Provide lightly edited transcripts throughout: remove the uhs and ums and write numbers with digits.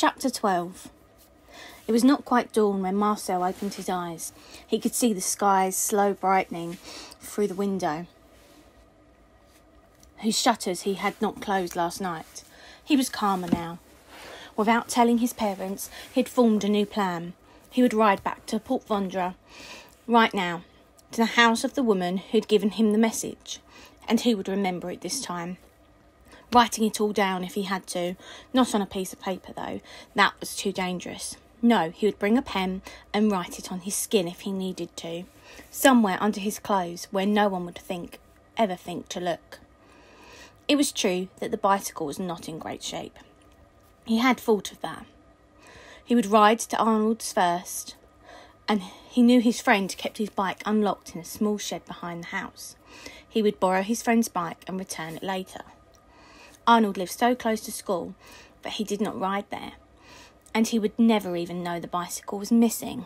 Chapter 12. It was not quite dawn when Marcel opened his eyes. He could see the skies slow brightening through the window, whose shutters he had not closed last night. He was calmer now. Without telling his parents, he had formed a new plan. He would ride back to Port Vendres right now, to the house of the woman who had given him the message, and he would remember it this time. Writing it all down if he had to, not on a piece of paper though, that was too dangerous. No, he would bring a pen and write it on his skin if he needed to, somewhere under his clothes where no one would ever think to look. It was true that the bicycle was not in great shape. He had thought of that. He would ride to Arnold's first, and he knew his friend kept his bike unlocked in a small shed behind the house. He would borrow his friend's bike and return it later. Arnold lived so close to school, but he did not ride there, and he would never even know the bicycle was missing.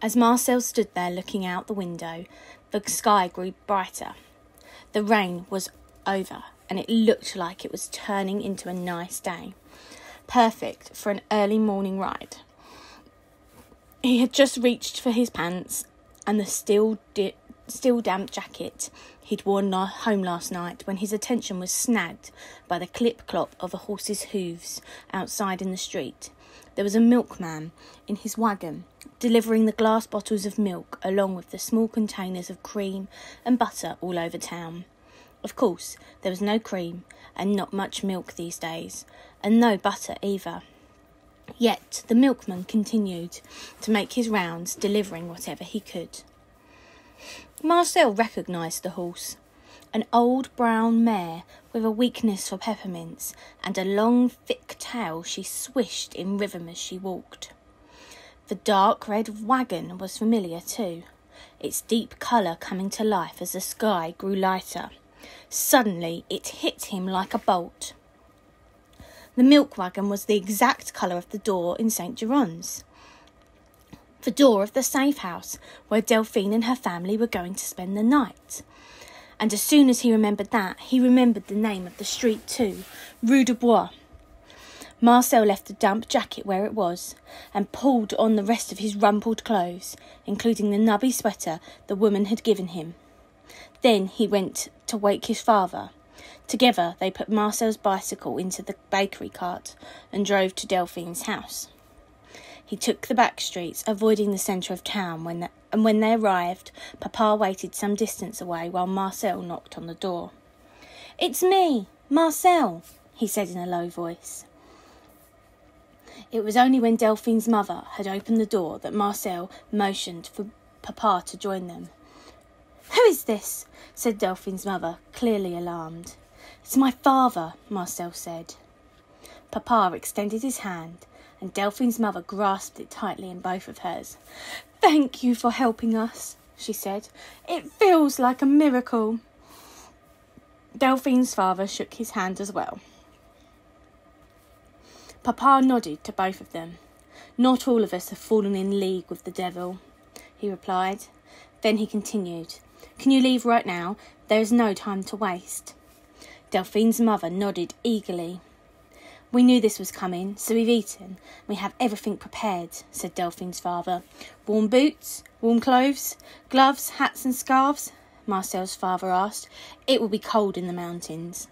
As Marcel stood there looking out the window, the sky grew brighter. The rain was over, and it looked like it was turning into a nice day, perfect for an early morning ride. He had just reached for his pants and the still damp jacket he'd worn home last night when his attention was snagged by the clip-clop of a horse's hooves outside in the street. There was a milkman in his wagon, delivering the glass bottles of milk along with the small containers of cream and butter all over town. Of course, there was no cream and not much milk these days, and no butter either. Yet the milkman continued to make his rounds, delivering whatever he could. Marcel recognised the horse, an old brown mare with a weakness for peppermints and a long thick tail she swished in rhythm as she walked. The dark red wagon was familiar too, its deep colour coming to life as the sky grew lighter. Suddenly it hit him like a bolt. The milk wagon was the exact colour of the door in St. Geron's. The door of the safe house where Delphine and her family were going to spend the night. And as soon as he remembered that, he remembered the name of the street too, Rue du Bois. Marcel left the damp jacket where it was and pulled on the rest of his rumpled clothes, including the nubby sweater the woman had given him. Then he went to wake his father. Together they put Marcel's bicycle into the bakery cart and drove to Delphine's house. He took the back streets, avoiding the centre of town, and when they arrived, Papa waited some distance away while Marcel knocked on the door. "It's me, Marcel," he said in a low voice. It was only when Delphine's mother had opened the door that Marcel motioned for Papa to join them. "Who is this?" said Delphine's mother, clearly alarmed. "It's my father," Marcel said. Papa extended his hand, and Delphine's mother grasped it tightly in both of hers. "Thank you for helping us," she said. "It feels like a miracle." Delphine's father shook his hand as well. Papa nodded to both of them. "Not all of us have fallen in league with the devil," he replied. Then he continued, "Can you leave right now? There is no time to waste." Delphine's mother nodded eagerly. "We knew this was coming, so we've eaten. We have everything prepared," said Delphine's father. "Warm boots, warm clothes, gloves, hats and scarves?" Marcel's father asked. "It will be cold in the mountains."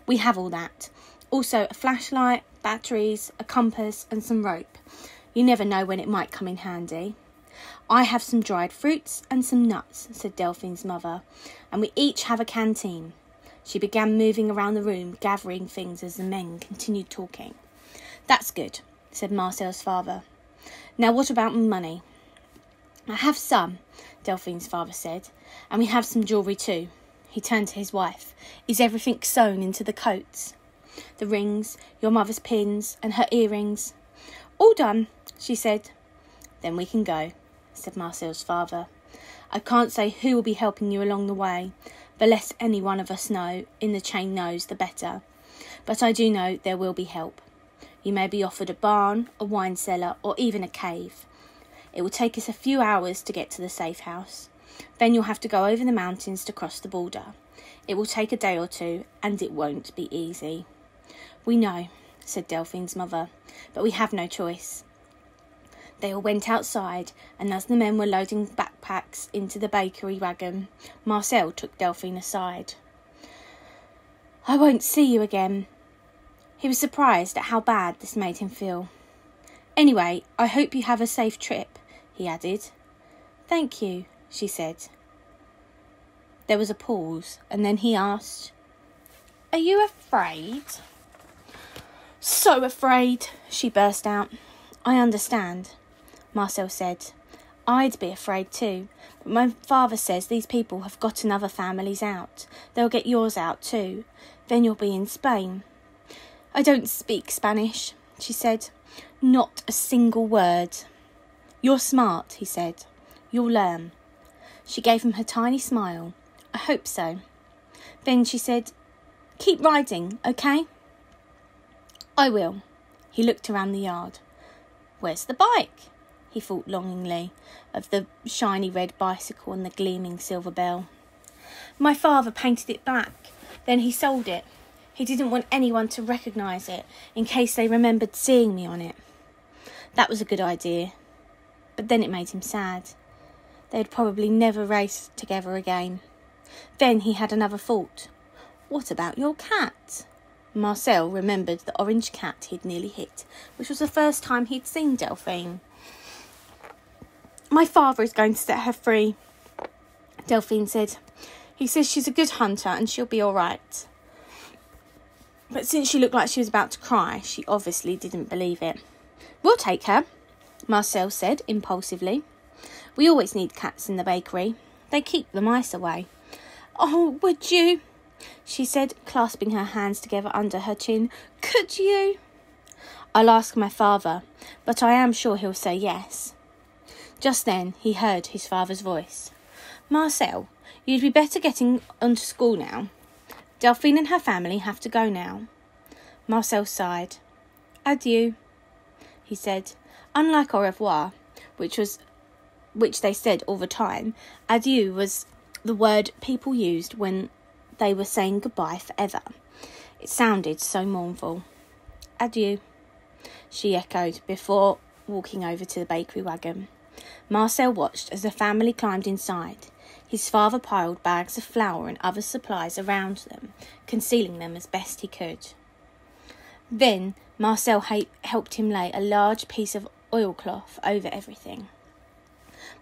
"We have all that. Also a flashlight, batteries, a compass and some rope. You never know when it might come in handy." "I have some dried fruits and some nuts," said Delphine's mother, "and we each have a canteen." She began moving around the room, gathering things as the men continued talking. "That's good," said Marcel's father. "Now what about money?" "I have some," Delphine's father said, "and we have some jewellery too." He turned to his wife. "Is everything sewn into the coats?" "The rings, your mother's pins, and her earrings." "All done," she said. "Then we can go," said Marcel's father. "I can't say who will be helping you along the way. The less any one of us know in the chain knows, the better. But I do know there will be help. You may be offered a barn, a wine cellar, or even a cave. It will take us a few hours to get to the safe house. Then you'll have to go over the mountains to cross the border. It will take a day or two, and it won't be easy." "We know," said Delphine's mother, but we have no choice. They all went outside, and as the men were loading backpacks into the bakery wagon, Marcel took Delphine aside. "I won't see you again." He was surprised at how bad this made him feel. "Anyway, I hope you have a safe trip," he added. "Thank you," she said. There was a pause, and then he asked, "Are you afraid?" "So afraid," she burst out. "I understand," Marcel said. "I'd be afraid too, but my father says these people have gotten other families out. They'll get yours out too. Then you'll be in Spain." "I don't speak Spanish," she said. "Not a single word." "You're smart," he said. "You'll learn." She gave him her tiny smile. "I hope so." Then she said, "Keep riding, okay?" "I will." He looked around the yard. "Where's the bike?" He thought longingly of the shiny red bicycle and the gleaming silver bell. "My father painted it black. Then he sold it. He didn't want anyone to recognise it in case they remembered seeing me on it." That was a good idea. But then it made him sad. They'd probably never race together again. Then he had another thought. What about your cat? Marcel remembered the orange cat he'd nearly hit, which was the first time he'd seen Delphine. "My father is going to set her free," Delphine said. "He says she's a good hunter and she'll be all right." But since she looked like she was about to cry, she obviously didn't believe it. "We'll take her," Marcel said impulsively. "We always need cats in the bakery. They keep the mice away." "Oh, would you?" she said, clasping her hands together under her chin. "Could you?" "I'll ask my father, but I am sure he'll say yes." Just then he heard his father's voice. "Marcel, you'd be better getting onto school now. Delphine and her family have to go now." Marcel sighed. "Adieu," he said. Unlike au revoir, which they said all the time, adieu was the word people used when they were saying goodbye forever. It sounded so mournful. "Adieu," she echoed before walking over to the bakery wagon. Marcel watched as the family climbed inside. His father piled bags of flour and other supplies around them, concealing them as best he could. Then Marcel helped him lay a large piece of oilcloth over everything.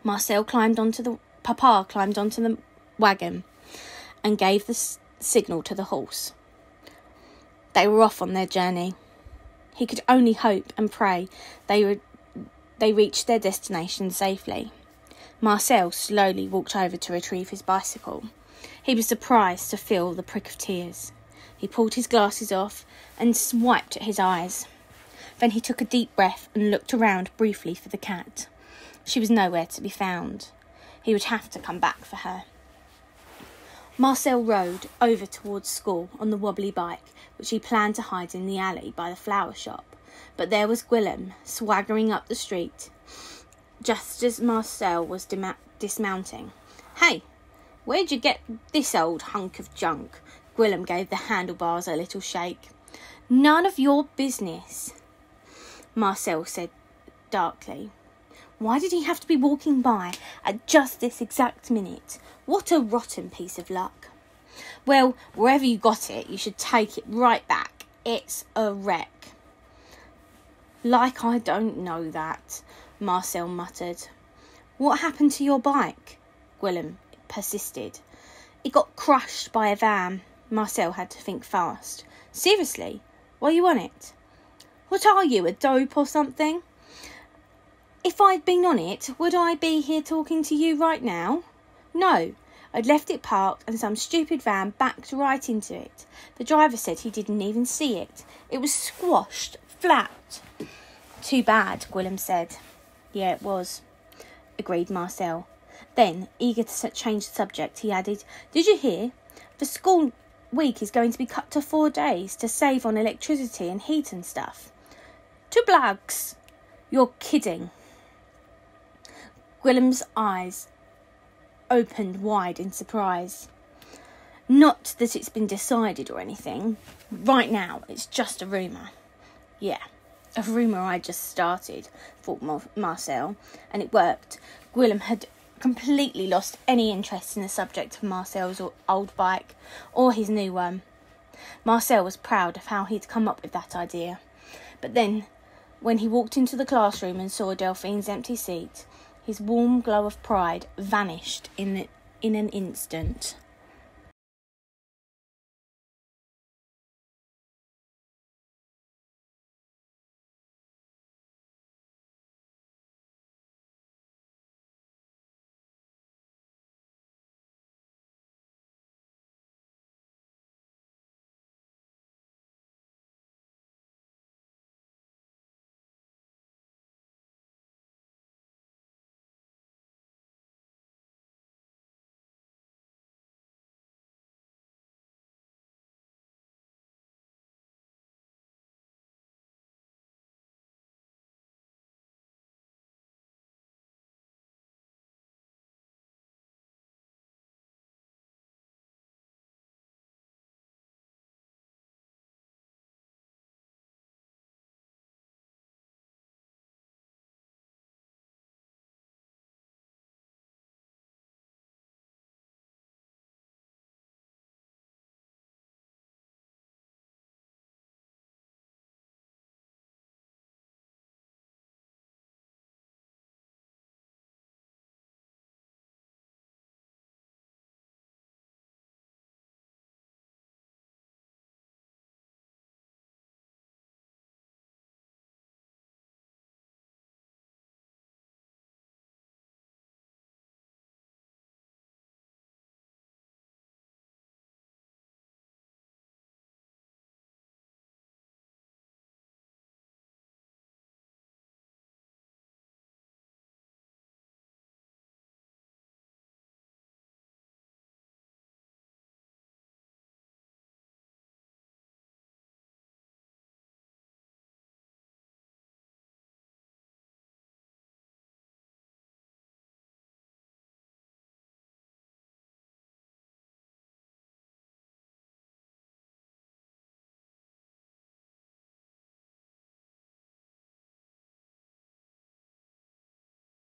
Papa climbed onto the wagon and gave the signal to the horse. They were off on their journey. He could only hope and pray they reached their destination safely. Marcel slowly walked over to retrieve his bicycle. He was surprised to feel the prick of tears. He pulled his glasses off and wiped at his eyes. Then he took a deep breath and looked around briefly for the cat. She was nowhere to be found. He would have to come back for her. Marcel rode over towards school on the wobbly bike, which he planned to hide in the alley by the flower shop. But there was Gwillem, swaggering up the street, just as Marcel was dismounting. "Hey, where'd you get this old hunk of junk?" Gwillem gave the handlebars a little shake. "None of your business," Marcel said darkly. Why did he have to be walking by at just this exact minute? What a rotten piece of luck. "Well, wherever you got it, you should take it right back. It's a wreck." "Like I don't know that," Marcel muttered. "What happened to your bike?" Gwillem persisted. "It got crushed by a van." Marcel had to think fast. "Seriously? Were you on it?" "What are you, a dope or something? If I'd been on it, would I be here talking to you right now? No, I'd left it parked and some stupid van backed right into it. The driver said he didn't even see it. It was squashed flat." "Too bad," Gwillem said. "Yeah, it was," agreed Marcel. Then, eager to change the subject, he added, "Did you hear? The school week is going to be cut to 4 days to save on electricity and heat and stuff." "Two blags! You're kidding." Gwillem's eyes opened wide in surprise. "Not that it's been decided or anything. Right now, it's just a rumour." Yeah, a rumour I just started, thought Marcel, and it worked. Gwilym had completely lost any interest in the subject of Marcel's old bike or his new one. Marcel was proud of how he'd come up with that idea. But then, when he walked into the classroom and saw Delphine's empty seat, his warm glow of pride vanished in an instant.